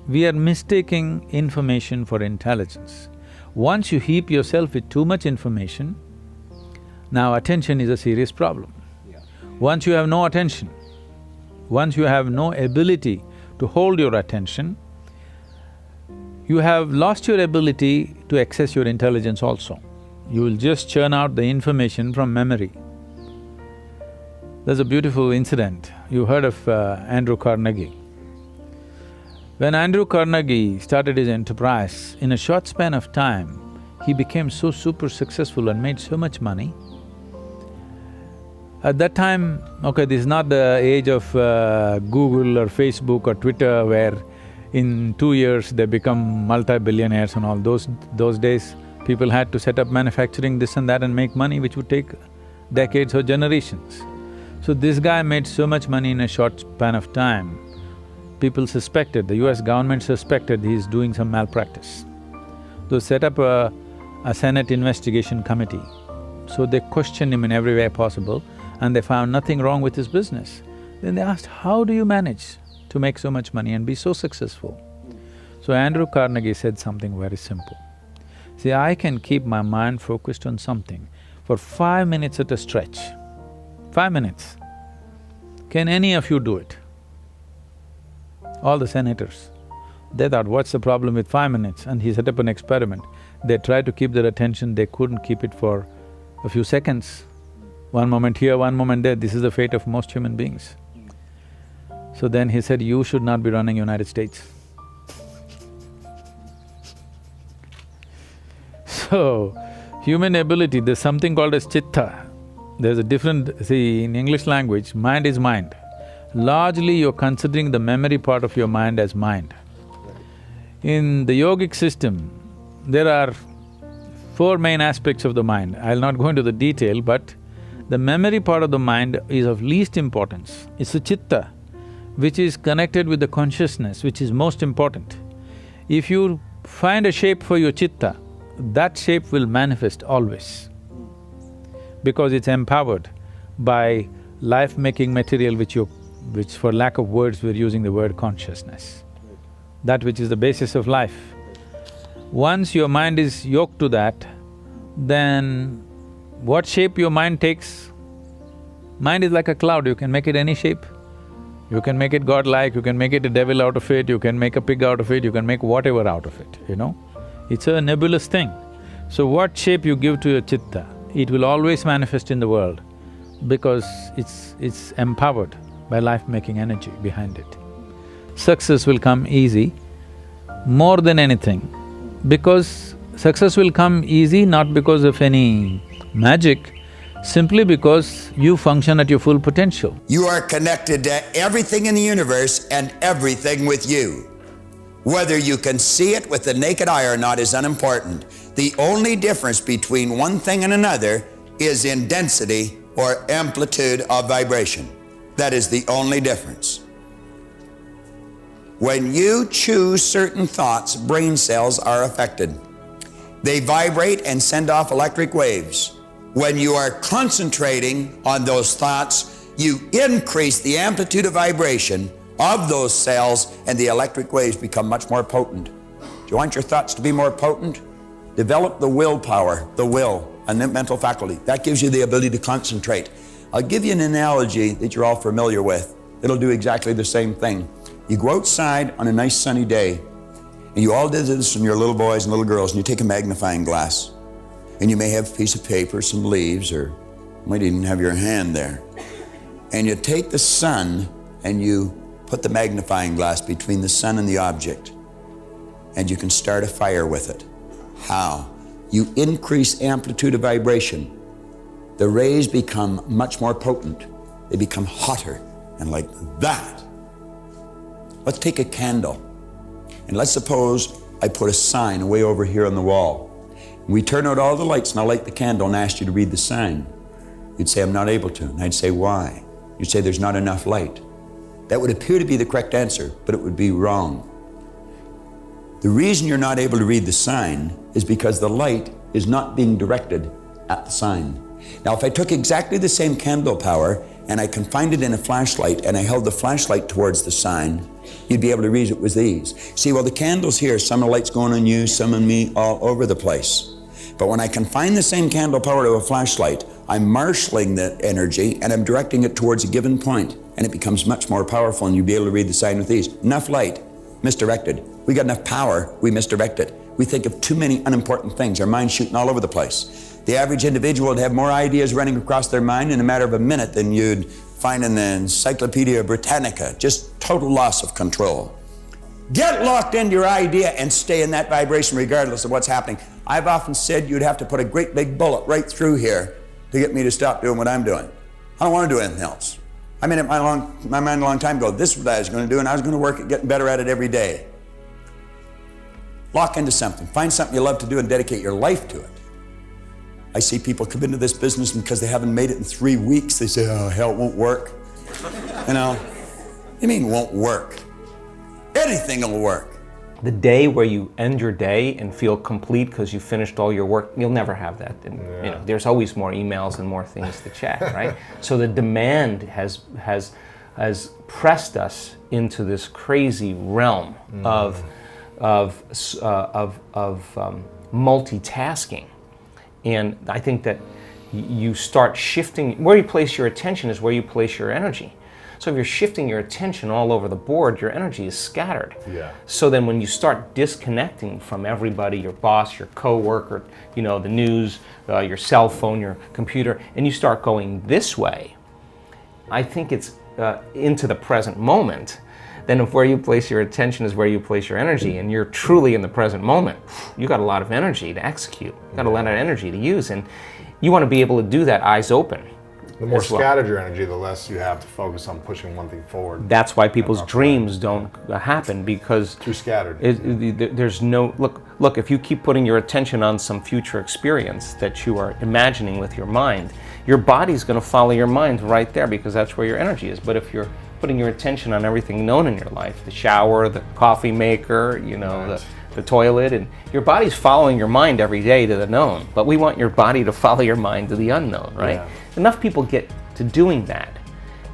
We are mistaking information for intelligence. Once you heap yourself with too much information, now attention is a serious problem. Once you have no attention, once you have no ability to hold your attention, you have lost your ability to access your intelligence also. You will just churn out the information from memory. There's a beautiful incident. You heard of Andrew Carnegie. When Andrew Carnegie started his enterprise, in a short span of time, he became so super successful and made so much money. At that time, okay, this is not the age of Google or Facebook or Twitter where in 2 years they become multi-billionaires and all. Those days, people had to set up manufacturing this and that and make money which would take decades or generations. So this guy made so much money in a short span of time, people suspected, the US government suspected he's doing some malpractice. They set up a Senate investigation committee. So they questioned him in every way possible and they found nothing wrong with his business. Then they asked, how do you manage to make so much money and be so successful? So Andrew Carnegie said something very simple. See, I can keep my mind focused on something for 5 minutes at a stretch. 5 minutes. Can any of you do it? All the senators. They thought, what's the problem with 5 minutes? And he set up an experiment. They tried to keep their attention, they couldn't keep it for a few seconds. One moment here, one moment there, this is the fate of most human beings. So then he said, you should not be running United States. So, human ability, there's something called as chitta. There's a different… see, in English language, mind is mind. Largely you're considering the memory part of your mind as mind. In the yogic system, there are 4 main aspects of the mind. I'll not go into the detail, but the memory part of the mind is of least importance. It's the chitta, which is connected with the consciousness, which is most important. If you find a shape for your chitta, that shape will manifest always, because it's empowered by life-making material which for lack of words we're using the word consciousness, that which is the basis of life. Once your mind is yoked to that, then what shape your mind takes, mind is like a cloud, you can make it any shape. You can make it godlike, you can make it a devil out of it, you can make a pig out of it, you can make whatever out of it, you know. It's a nebulous thing. So what shape you give to your chitta, it will always manifest in the world because it's empowered by life-making energy behind it. Success will come easy more than anything, because success will come easy not because of any magic, simply because you function at your full potential. You are connected to everything in the universe and everything with you. Whether you can see it with the naked eye or not is unimportant. The only difference between one thing and another is in density or amplitude of vibration. That is the only difference. When you choose certain thoughts, brain cells are affected. They vibrate and send off electric waves. When you are concentrating on those thoughts, you increase the amplitude of vibration of those cells and the electric waves become much more potent. Do you want your thoughts to be more potent? Develop the willpower, the will, and the mental faculty. That gives you the ability to concentrate. I'll give you an analogy that you're all familiar with. It'll do exactly the same thing. You go outside on a nice sunny day, and you all did this from your little boys and little girls, and you take a magnifying glass, and you may have a piece of paper, some leaves, or you might even have your hand there. And you take the sun and you put the magnifying glass between the sun and the object, and you can start a fire with it. How? You increase amplitude of vibration. The rays become much more potent. They become hotter, and like that. Let's take a candle, and let's suppose I put a sign way over here on the wall. We turn out all the lights, and I'll light the candle and ask you to read the sign. You'd say, I'm not able to, and I'd say, why? You'd say, there's not enough light. That would appear to be the correct answer, but it would be wrong. The reason you're not able to read the sign is because the light is not being directed at the sign. Now, if I took exactly the same candle power and I confined it in a flashlight, and I held the flashlight towards the sign, you'd be able to read it with these. See, well, the candle's here, some of the light's going on you, some on me, all over the place. But when I confine the same candle power to a flashlight, I'm marshalling the energy and I'm directing it towards a given point, and it becomes much more powerful, and you'll be able to read the sign with these. Enough light, misdirected. We got enough power, we misdirect it. We think of too many unimportant things, our mind's shooting all over the place. The average individual would have more ideas running across their mind in a matter of a minute than you'd find in the Encyclopedia Britannica. Just total loss of control. Get locked into your idea and stay in that vibration regardless of what's happening. I've often said you'd have to put a great big bullet right through here to get me to stop doing what I'm doing. I don't want to do anything else. I made up my mind a long time ago. This is what I was going to do, and I was going to work at getting better at it every day. Lock into something. Find something you love to do and dedicate your life to it. I see people come into this business, and because they haven't made it in 3 weeks, they say, oh, hell, it won't work. You know, what do you mean won't work? Anything will work. The day where you end your day and feel complete because you finished all your work, you'll never have that. And, you know, there's always more emails and more things to check, right? So the demand has pressed us into this crazy realm of multitasking. And I think that you start shifting, where you place your attention is where you place your energy. So if you're shifting your attention all over the board, your energy is scattered. Yeah. So then when you start disconnecting from everybody, your boss, your coworker, you know, the news, your cell phone, your computer, and you start going this way, I think it's into the present moment. Then if where you place your attention is where you place your energy, and you're truly in the present moment, you got a lot of energy to execute. You got a lot of energy to use, and you want to be able to do that eyes open. The more scattered your energy, the less you have to focus on pushing one thing forward. That's why people's dreams don't happen, because Too scattered. There's no look. If you keep putting your attention on some future experience that you are imagining with your mind, your body's going to follow your mind right there, because that's where your energy is. But if you're putting your attention on everything known in your life, the shower, the coffee maker, you know, the toilet, and your body's following your mind every day to the known, but we want your body to follow your mind to the unknown, right? Yeah. Enough people get to doing that,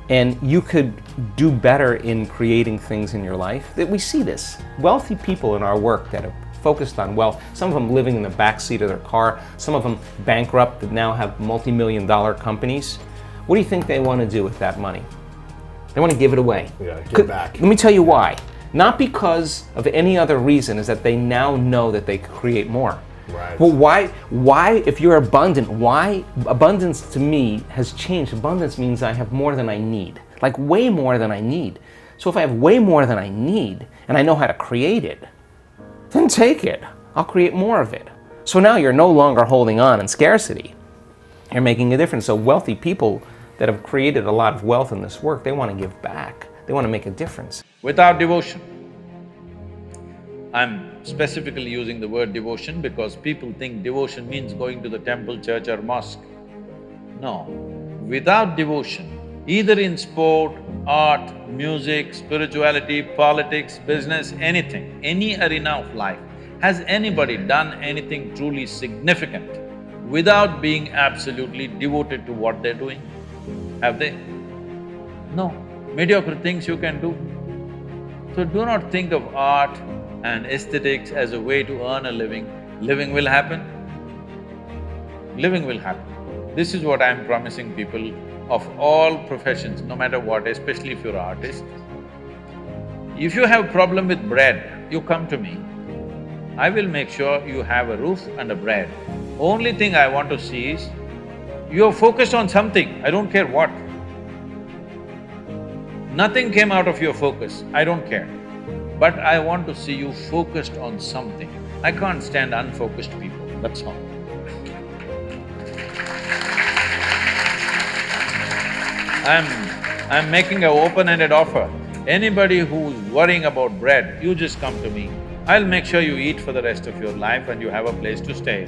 and you could do better in creating things in your life. That we see this. Wealthy people in our work that have focused on wealth, some of them living in the backseat of their car, some of them bankrupt that now have multi-million-dollar companies. What do you think they want to do with that money? They want to give it away. Yeah, give back. Let me tell you why. Not because of any other reason, is that they now know that they could create more. Right. Well, why, if you're abundant, why abundance to me has changed? Abundance means I have more than I need, like way more than I need. So if I have way more than I need, and I know how to create it, then take it. I'll create more of it. So now you're no longer holding on in scarcity. You're making a difference. So wealthy people that have created a lot of wealth in this work, they want to give back. They want to make a difference. Without devotion. I'm specifically using the word devotion because people think devotion means going to the temple, church or mosque. No. Without devotion, either in sport, art, music, spirituality, politics, business, anything, any arena of life, has anybody done anything truly significant without being absolutely devoted to what they're doing? Have they? No. Mediocre things you can do. So do not think of art and aesthetics as a way to earn a living. Living will happen. Living will happen. This is what I'm promising people of all professions, no matter what, especially if you're an artist. If you have a problem with bread, you come to me. I will make sure you have a roof and a bread. Only thing I want to see is you're focused on something, I don't care what. Nothing came out of your focus, I don't care. But I want to see you focused on something. I can't stand unfocused people, that's all. I'm making an open-ended offer. Anybody who's worrying about bread, you just come to me. I'll make sure you eat for the rest of your life and you have a place to stay.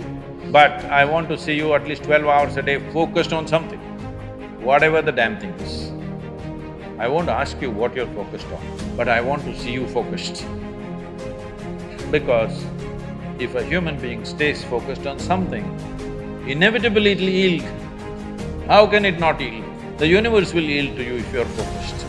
But I want to see you at least 12 hours a day focused on something, whatever the damn thing is. I won't ask you what you're focused on, but I want to see you focused. Because if a human being stays focused on something, inevitably it'll yield. How can it not yield? The universe will yield to you if you are focused.